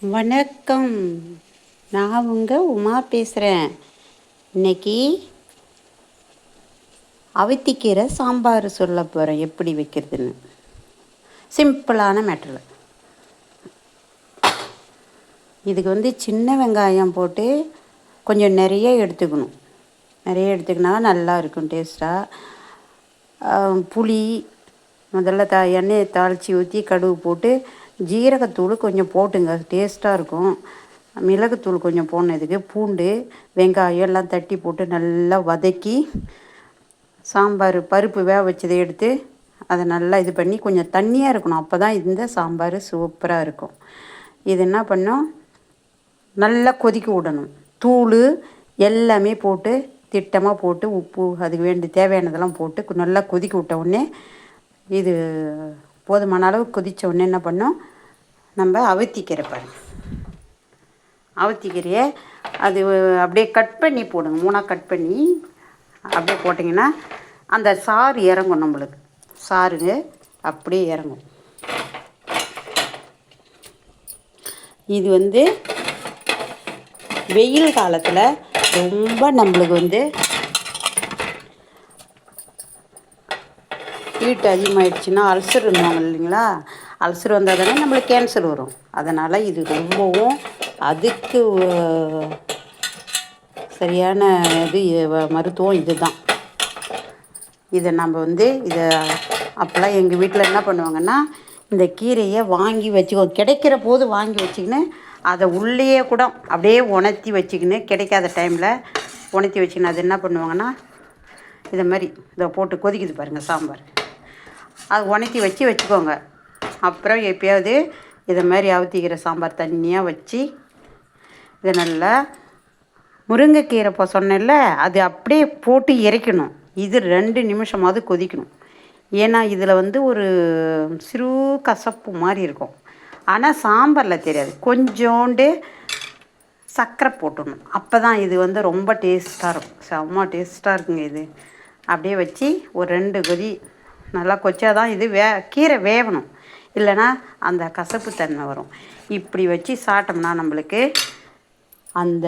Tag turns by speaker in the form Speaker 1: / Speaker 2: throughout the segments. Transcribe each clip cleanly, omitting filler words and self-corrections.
Speaker 1: வணக்கம். நான் உங்கள் உமா பேசுகிறேன். இன்னைக்கு அவித்திக்கீரை சாம்பார் சொல்ல போகிறேன், எப்படி வைக்கிறதுன்னு. சிம்பிளான மேட்டரில். இதுக்கு சின்ன வெங்காயம் போட்டு கொஞ்சம் நிறைய எடுத்துக்கணும். நிறைய எடுத்துக்கினா நல்லா இருக்கும் டேஸ்ட்டாக. புளி முதல்ல எண்ணெயை தாளித்து ஊற்றி கடுகு போட்டு ஜீரகத்தூள் கொஞ்சம் போட்டுங்க, டேஸ்ட்டாக இருக்கும். மிளகுத்தூள் கொஞ்சம் போனதுக்கு பூண்டு வெங்காயம் எல்லாம் தட்டி போட்டு நல்லா வதக்கி சாம்பார் பருப்பு வேக வச்சதை எடுத்து அதை நல்லா இது பண்ணி கொஞ்சம் தண்ணியாக இருக்கணும். அப்போ தான் இந்த சாம்பார் சூப்பராக இருக்கும். இது என்ன பண்ணோம், நல்லா கொதிக்க விடணும். தூள் எல்லாமே போட்டு திட்டமாக போட்டு உப்பு அதுக்கு வேண்டி தேவையானதெல்லாம் போட்டு நல்லா கொதிக்க விட்ட உடனே இது போதுமான அளவு கொதித்த உடனே என்ன பண்ணோம், நம்ம அவித்திக்கீரை பாருங்கள். அவித்திக்கீரையை அது அப்படியே கட் பண்ணி போடுங்க. 3ஆக கட் பண்ணி அப்படியே போட்டிங்கன்னா அந்த சாறு இறங்கும். நம்மளுக்கு சாறுங்க அப்படியே இறங்கும். இது வெயில் காலத்தில் ரொம்ப நம்மளுக்கு ஹீட் அதிகமாகிடுச்சுன்னா அல்சர் இருந்தவங்க இல்லைங்களா, அல்சர் வந்தால் தானே நம்மளுக்கு கேன்சர் வரும். அதனால் இது ரொம்பவும் அதுக்கு சரியான இது மருத்துவம் இது தான். இதை நம்ம இதை அப்போல்லாம் எங்கள் வீட்டில் என்ன பண்ணுவாங்கன்னா, இந்த கீரையை வாங்கி வச்சுக்கோ, கிடைக்கிற போது வாங்கி வச்சுக்கின்னு அதை உள்ளேயே கூட அப்படியே உணர்த்தி வச்சுக்கின்னு, கிடைக்காத டைமில் உணர்த்தி வச்சுக்கின்னு அது என்ன பண்ணுவாங்கன்னா, இதை மாதிரி இதை போட்டு கொதிக்குது பாருங்கள் சாம்பார், அது உணர்த்தி வச்சுக்கோங்க. அப்புறம் எப்பயாவது இதை மாதிரி அவித்திக்கிற சாம்பார் தண்ணியாக வச்சு இதை நல்லா முருங்கைக்கீரை சொன்னேன்ல, அது அப்படியே போட்டு இறக்கணும். இது 2 நிமிஷமாவது கொதிக்கணும். ஏன்னா இதில் ஒரு சிறு கசப்பு மாதிரி இருக்கும். ஆனால் சாம்பாரில் தெரியாது. கொஞ்சோண்டு சர்க்கரை போட்டுடணும். அப்போ தான் இது ரொம்ப டேஸ்ட்டாக இருக்கும். செம்ம டேஸ்ட்டாக இருக்குங்க. இது அப்படியே வச்சு ஒரு 2 கொதி நல்லா கொச்சா தான் இது கீரை வேகணும், இல்லைன்னா அந்த கசப்பு தன்மை வரும். இப்படி வச்சு சாப்பிட்டோம்னா நம்மளுக்கு அந்த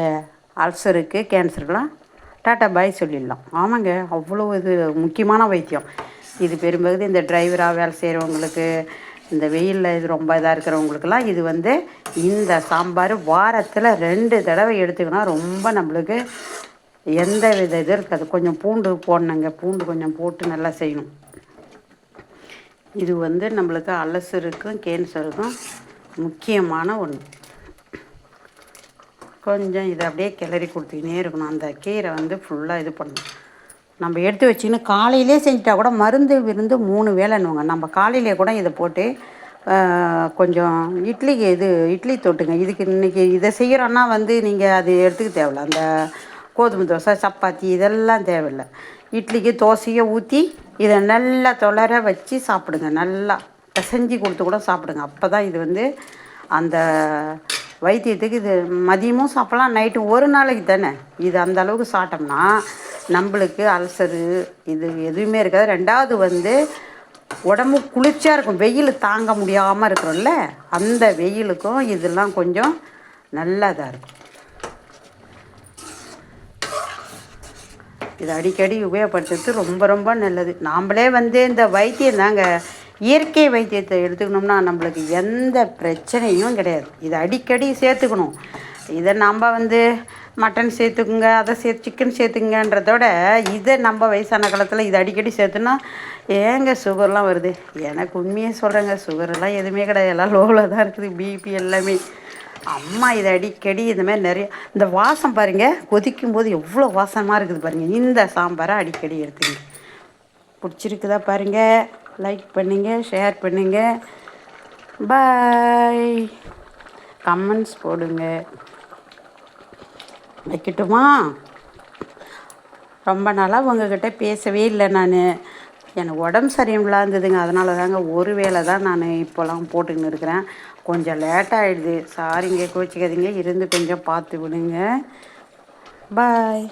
Speaker 1: அல்சருக்கு கேன்சருக்கெலாம் டாட்டா பாய் சொல்லிடலாம். ஆமாங்க, அவ்வளோ இது முக்கியமான வைத்தியம் இது. பெரும்பகுதி இந்த டிரைவராக வேலை செய்கிறவங்களுக்கு, இந்த வெயிலில் இது ரொம்ப இதாக இருக்கிறவங்களுக்கெல்லாம் இது இந்த சாம்பார் வாரத்தில் 2 தடவை எடுத்துக்கணும். ரொம்ப நம்மளுக்கு எந்த வித இது இருக்காது. கொஞ்சம் பூண்டு போடணுங்க, பூண்டு கொஞ்சம் போட்டு நல்லா செய்யணும். இது நம்மளுக்கு அல்சருக்கும் கேன்சருக்கும் முக்கியமான ஒன்று. கொஞ்சம் இதை அப்படியே கிளறி கொடுத்துக்கினே இருக்கணும். அந்த கீரை ஃபுல்லாக இது பண்ணணும். நம்ம எடுத்து வச்சுக்கின்னு காலையிலே செஞ்சிட்டா கூட மருந்து 3 வேலைன்னுவாங்க. நம்ம காலையிலே கூட இதை போட்டு கொஞ்சம் இட்லி தொட்டுங்க. இதுக்கு இன்றைக்கி இதை செய்கிறோன்னா நீங்கள் அது எடுத்துக்க தேவையில்ல. அந்த கோதுமை தோசை சப்பாத்தி இதெல்லாம் தேவையில்லை. இட்லிக்கு தோசையை ஊற்றி இதை நல்லா தொளர வச்சு சாப்பிடுங்க. நல்லா பிசைஞ்சி கொடுத்து கூட சாப்பிடுங்க. அப்போ தான் இது அந்த வைத்தியத்துக்கு இது மதியமும் சாப்பிட்லாம், நைட்டு ஒரு நாளைக்கு தானே. இது அந்த அளவுக்கு சாப்பிட்டோம்னா நம்மளுக்கு அல்சரு இது எதுவுமே இருக்காது. 2வது உடம்பு குளிர்ச்சியாக இருக்கும். வெயில் தாங்க முடியாமல் இருக்கிறோம்ல, அந்த வெயிலுக்கும் இதெல்லாம் கொஞ்சம் நல்லதாக இருக்கும். இது அடிக்கடி உபயோகப்படுத்துறது ரொம்ப ரொம்ப நல்லது. நாம்ளே இந்த வைத்தியம் தாங்க, இயற்கை வைத்தியத்தை எடுத்துக்கணும்னா நம்மளுக்கு எந்த பிரச்சனையும் கிடையாது. இதை அடிக்கடி சேர்த்துக்கணும். இதை நம்ம மட்டன் சேர்த்துக்குங்க, அதை சிக்கன் சேர்த்துக்குங்கன்றதோட இதை நம்ம வயசான காலத்தில் இதை அடிக்கடி சேர்த்துனா ஏங்க சுகர்லாம் வருது. எனக்கு உண்மையே சொல்கிறேங்க, சுகரெல்லாம் எதுவுமே கிடையாது. எல்லாம் லோவில் தான் இருக்குது, பிபி எல்லாமே. அம்மா இதை அடிக்கடி இந்த மாதிரி நிறைய இந்த வாசம் பாருங்கள், கொதிக்கும் போது எவ்வளோ வாசமாக இருக்குது பாருங்கள். இந்த சாம்பாரை அடிக்கடி எடுத்துங்க. பிடிச்சிருக்குதா பாருங்கள், லைக் பண்ணுங்கள், ஷேர் பண்ணுங்கள், பாய், கமெண்ட்ஸ் போடுங்க. வைக்கட்டுமா? ரொம்ப நாளாக உங்ககிட்ட பேசவே இல்லை. எனக்கு உடம்பு சரியில்லாமல் இருந்ததுங்க. அதனால தாங்க ஒரு வேளை தான் நான் இப்போலாம் போட்டுக்கின்னு இருக்கிறேன். கொஞ்சம் லேட்டாகிடுது, சாரிங்க, கோச்சிக்காதீங்க. இருந்து கொஞ்சம் பார்த்து விடுங்க. பாய்.